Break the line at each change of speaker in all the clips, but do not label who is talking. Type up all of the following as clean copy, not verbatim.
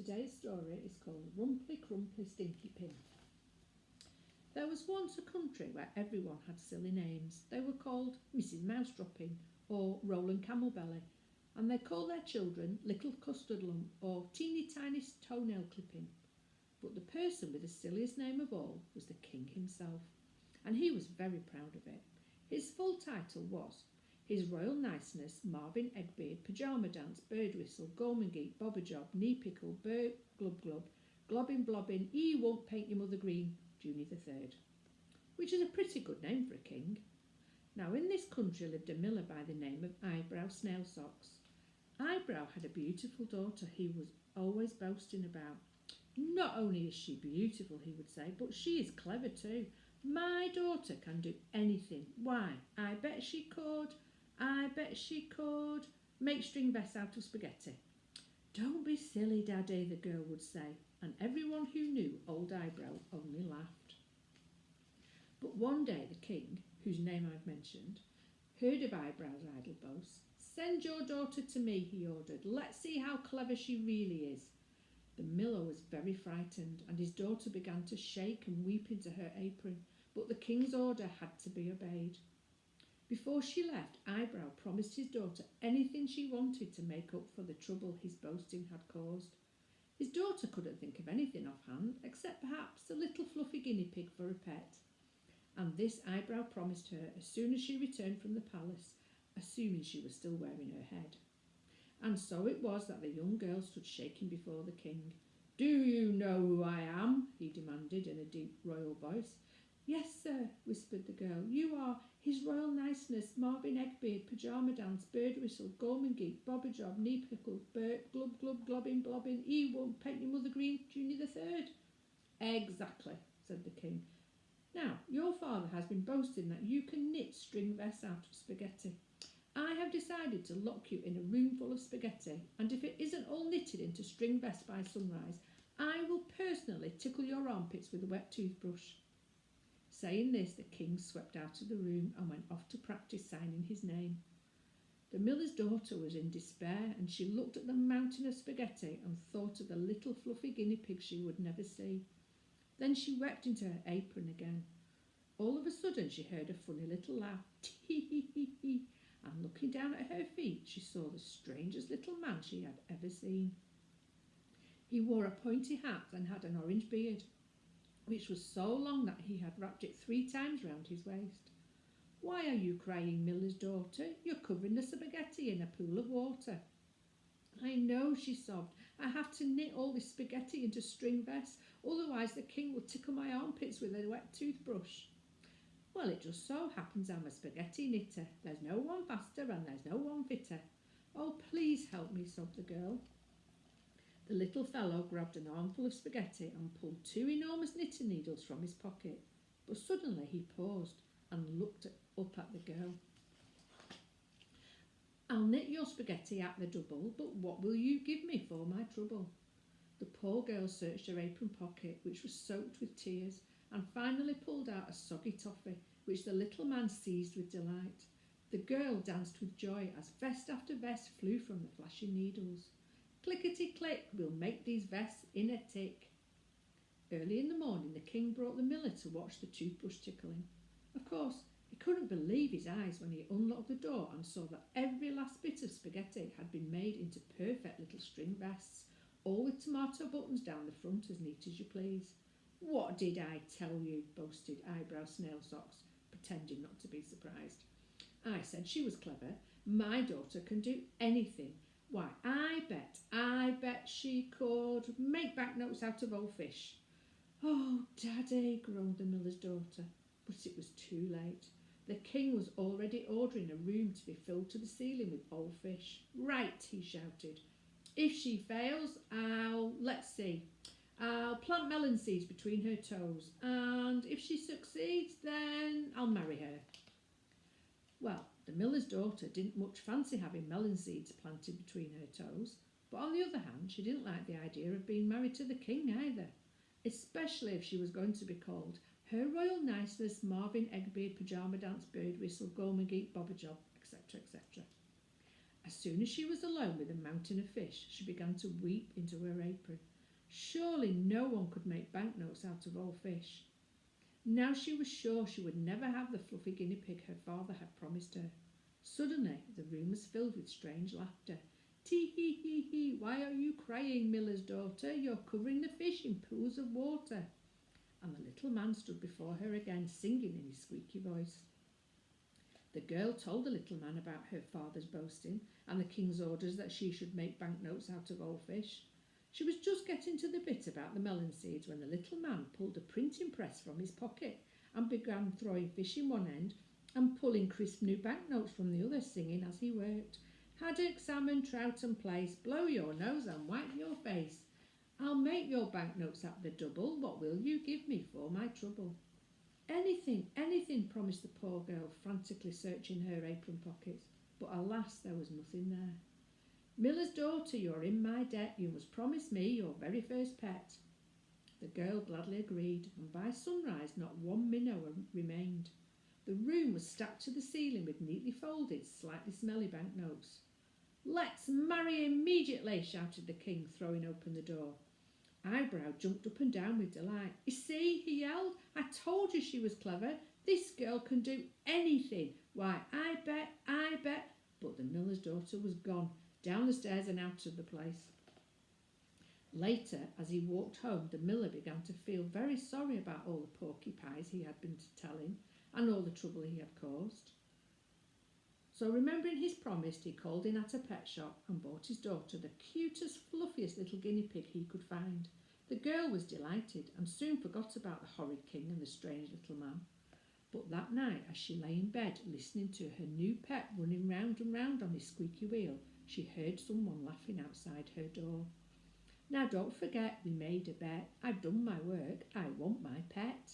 Today's story is called Rumpy Crumpy Stinky Pin. There was once a country where everyone had silly names. They were called Mrs. Mousedropping or Rolling Camel Belly, and they called their children Little Custard Lump or Teeny Tiny Toenail Clipping. But the person with the silliest name of all was the king himself, and he was very proud of it. His full title was His Royal Niceness Marvin Eggbeard Pyjama Dance Bird Whistle Gormangeet Bobberjob Knee Pickle Bird Glub Glub Globbin Blobbin Won't Paint Your Mother Green Junior the Third, which is a pretty good name for a king. Now in this country lived a miller by the name of Eyebrow Snail Socks. Eyebrow had a beautiful daughter he was always boasting about. Not only is she beautiful, he would say, but she is clever too. My daughter can do anything. Why, I bet she could make string vests out of spaghetti. Don't be silly, Daddy, the girl would say, and everyone who knew old Eyebrow only laughed. But one day the king, whose name I've mentioned, heard of Eyebrow's idle boasts. Send your daughter to me, he ordered. Let's see how clever she really is. The miller was very frightened, and his daughter began to shake and weep into her apron, but the king's order had to be obeyed. Before she left, Eyebrow promised his daughter anything she wanted to make up for the trouble his boasting had caused. His daughter couldn't think of anything offhand, except perhaps a little fluffy guinea pig for a pet. And this Eyebrow promised her as soon as she returned from the palace, assuming she was still wearing her head. And so it was that the young girl stood shaking before the king. Do you know who I am? He demanded in a deep royal voice. Yes, sir, whispered the girl. You are His Royal Niceness Marvin Eggbeard Pyjama Dance Bird Whistle Gormangeet Bobberjob Knee Pickle Bert Glub Glub Globbin Blobbin Won't Paint Your Mother Green Junior the Third. Exactly, said the king. Now, your father has been boasting that you can knit string vests out of spaghetti. I have decided to lock you in a room full of spaghetti, and if it isn't all knitted into string vests by sunrise, I will personally tickle your armpits with a wet toothbrush. Saying this, the king swept out of the room and went off to practice signing his name. The miller's daughter was in despair, and she looked at the mountain of spaghetti and thought of the little fluffy guinea pig she would never see. Then she wept into her apron again. All of a sudden she heard a funny little laugh, tee-hee-hee-hee, and looking down at her feet she saw the strangest little man she had ever seen. He wore a pointy hat and had an orange beard, which was so long that he had wrapped it 3 times round his waist. Why are you crying, miller's daughter? You're covering the spaghetti in a pool of water. I know, she sobbed. I have to knit all this spaghetti into string vests, otherwise the king will tickle my armpits with a wet toothbrush. Well, it just so happens I'm a spaghetti knitter. There's no one faster and there's no one fitter. Oh, please help me, sobbed the girl. The little fellow grabbed an armful of spaghetti and pulled 2 enormous knitting needles from his pocket. But suddenly he paused and looked up at the girl. I'll knit your spaghetti at the double, but what will you give me for my trouble? The poor girl searched her apron pocket, which was soaked with tears, and finally pulled out a soggy toffee, which the little man seized with delight. The girl danced with joy as vest after vest flew from the flashing needles. Clickety-click, we'll make these vests in a tick. Early in the morning, the king brought the miller to watch the toothbrush tickling. Of course, he couldn't believe his eyes when he unlocked the door and saw that every last bit of spaghetti had been made into perfect little string vests, all with tomato buttons down the front as neat as you please. What did I tell you? Boasted Eyebrow Snail Socks, pretending not to be surprised. I said she was clever. My daughter can do anything. Why, I bet she could make banknotes out of old fish. Oh, Daddy, groaned the miller's daughter. But it was too late. The king was already ordering a room to be filled to the ceiling with old fish. Right, he shouted. If she fails, I'll plant melon seeds between her toes, and if she succeeds, then I'll marry her. Well, the miller's daughter didn't much fancy having melon seeds planted between her toes, but on the other hand, she didn't like the idea of being married to the king either, especially if she was going to be called Her Royal Niceness Marvin Eggbeard Pyjama Dance Bird Whistle Gormangeet Bobberjob, etc., etc. As soon as she was alone with a mountain of fish, she began to weep into her apron. Surely no one could make banknotes out of old fish. Now she was sure she would never have the fluffy guinea pig her father had promised her. Suddenly the room was filled with strange laughter. Tee hee hee hee, why are you crying, miller's daughter? You're covering the fish in pools of water. And the little man stood before her again, singing in his squeaky voice. The girl told the little man about her father's boasting and the king's orders that she should make banknotes out of old fish. She was just getting to the bit about the melon seeds when the little man pulled a printing press from his pocket and began throwing fish in one end and pulling crisp new banknotes from the other, singing as he worked. Haddock, salmon, trout and plaice, blow your nose and wipe your face. I'll make your banknotes at the double. What will you give me for my trouble? Anything, anything, promised the poor girl, frantically searching her apron pockets. But alas, there was nothing there. Miller's daughter, you're in my debt. You must promise me your very first pet. The girl gladly agreed, and by sunrise not one minnow remained. The room was stacked to the ceiling with neatly folded, slightly smelly banknotes. Let's marry immediately, shouted the king, throwing open the door. Eyebrow jumped up and down with delight. You see, he yelled, I told you she was clever. This girl can do anything. Why, I bet. But the miller's daughter was gone, down the stairs and out of the place. Later, as he walked home, the miller began to feel very sorry about all the porcupines he had been telling and all the trouble he had caused. So remembering his promise, he called in at a pet shop and bought his daughter the cutest, fluffiest little guinea pig he could find. The girl was delighted and soon forgot about the horrid king and the strange little man. But that night, as she lay in bed listening to her new pet running round and round on his squeaky wheel, she heard someone laughing outside her door. Now don't forget, we made a bet. I've done my work. I want my pet.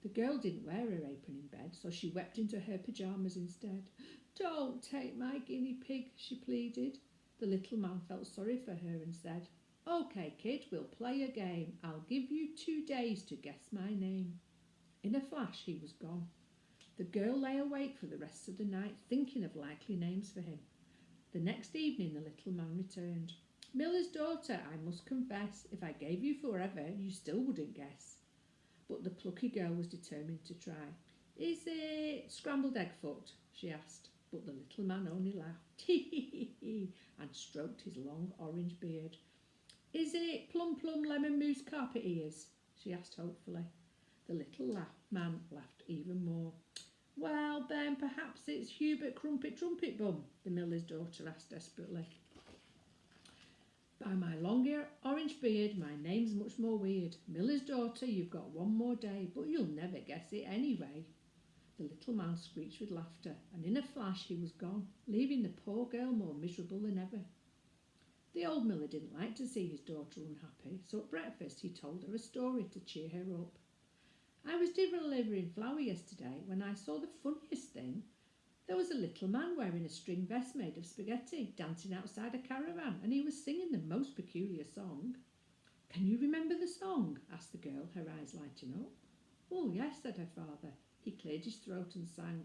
The girl didn't wear her apron in bed, so she wept into her pyjamas instead. Don't take my guinea pig, she pleaded. The little man felt sorry for her and said, OK, kid, we'll play a game. I'll give you 2 days to guess my name. In a flash, he was gone. The girl lay awake for the rest of the night, thinking of likely names for him. The next evening, the little man returned. Miller's daughter, I must confess, if I gave you forever, you still wouldn't guess. But the plucky girl was determined to try. Is it scrambled egg foot? She asked. But the little man only laughed, and stroked his long orange beard. Is it plum lemon mousse carpet ears? She asked hopefully. The little man laughed even more. Well, then perhaps it's Hubert Crumpet Trumpet Bum, the miller's daughter asked desperately. By my long orange beard, my name's much more weird. Miller's daughter, you've got 1 more day, but you'll never guess it anyway. The little man screeched with laughter, and in a flash he was gone, leaving the poor girl more miserable than ever. The old miller didn't like to see his daughter unhappy, so at breakfast he told her a story to cheer her up. I was delivering flour yesterday when I saw the funniest thing. There was a little man wearing a string vest made of spaghetti, dancing outside a caravan, and he was singing the most peculiar song. Can you remember the song? Asked the girl, her eyes lighting up. Oh, yes, said her father. He cleared his throat and sang,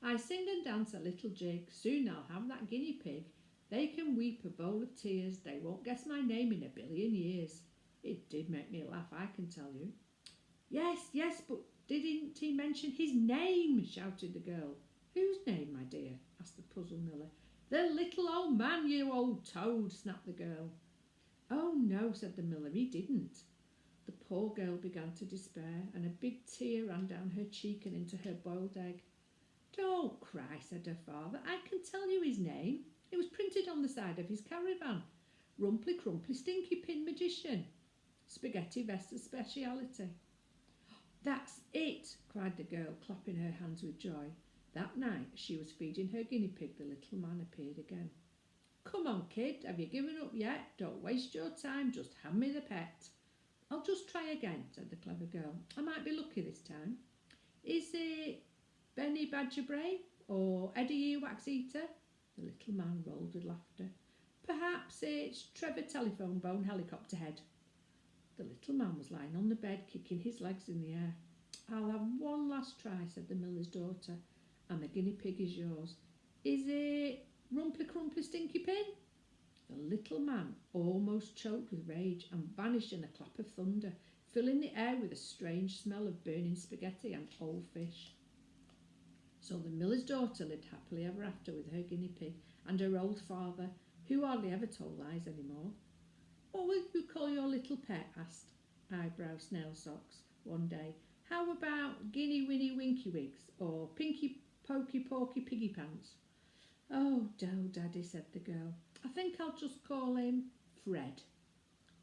I sing and dance a little jig, soon I'll have that guinea pig. They can weep a bowl of tears, they won't guess my name in 1,000,000,000 years. It did make me laugh, I can tell you. Yes, but didn't he mention his name? Shouted the girl. Whose name, my dear? Asked the puzzled miller. The little old man, you old toad, snapped the girl. Oh no, said the miller, he didn't. The poor girl began to despair, and a big tear ran down her cheek and into her boiled egg. Don't cry, said her father. I can tell you his name. It was printed on the side of his caravan. Rumpy Crumpy Stinky Pin Magician. Spaghetti Vesta's speciality. That's it, cried the girl, clapping her hands with joy. That night, as she was feeding her guinea pig, the little man appeared again. Come on, kid, have you given up yet? Don't waste your time, just hand me the pet. I'll just try again, said the clever girl. I might be lucky this time. Is it Benny Badger Brain or Eddie Earwax Eater? The little man rolled with laughter. Perhaps it's Trevor Telephone Bone Helicopter Head. The little man was lying on the bed, kicking his legs in the air. I'll have one last try, said the miller's daughter, and the guinea pig is yours. Is it Rumpy Crumpy Stinky Pin? The little man almost choked with rage and vanished in a clap of thunder, filling the air with a strange smell of burning spaghetti and old fish. So the miller's daughter lived happily ever after with her guinea pig and her old father, who hardly ever told lies anymore. "What will you call your little pet?" asked Eyebrow Snail Socks one day. "How about Guinea Winnie Winky Wigs or Pinky Pokey Porky Piggy Pants?" "Oh, no, Daddy," said the girl. "I think I'll just call him Fred."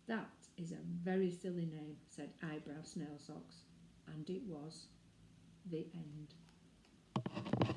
"That is a very silly name," said Eyebrow Snail Socks. And it was. The end.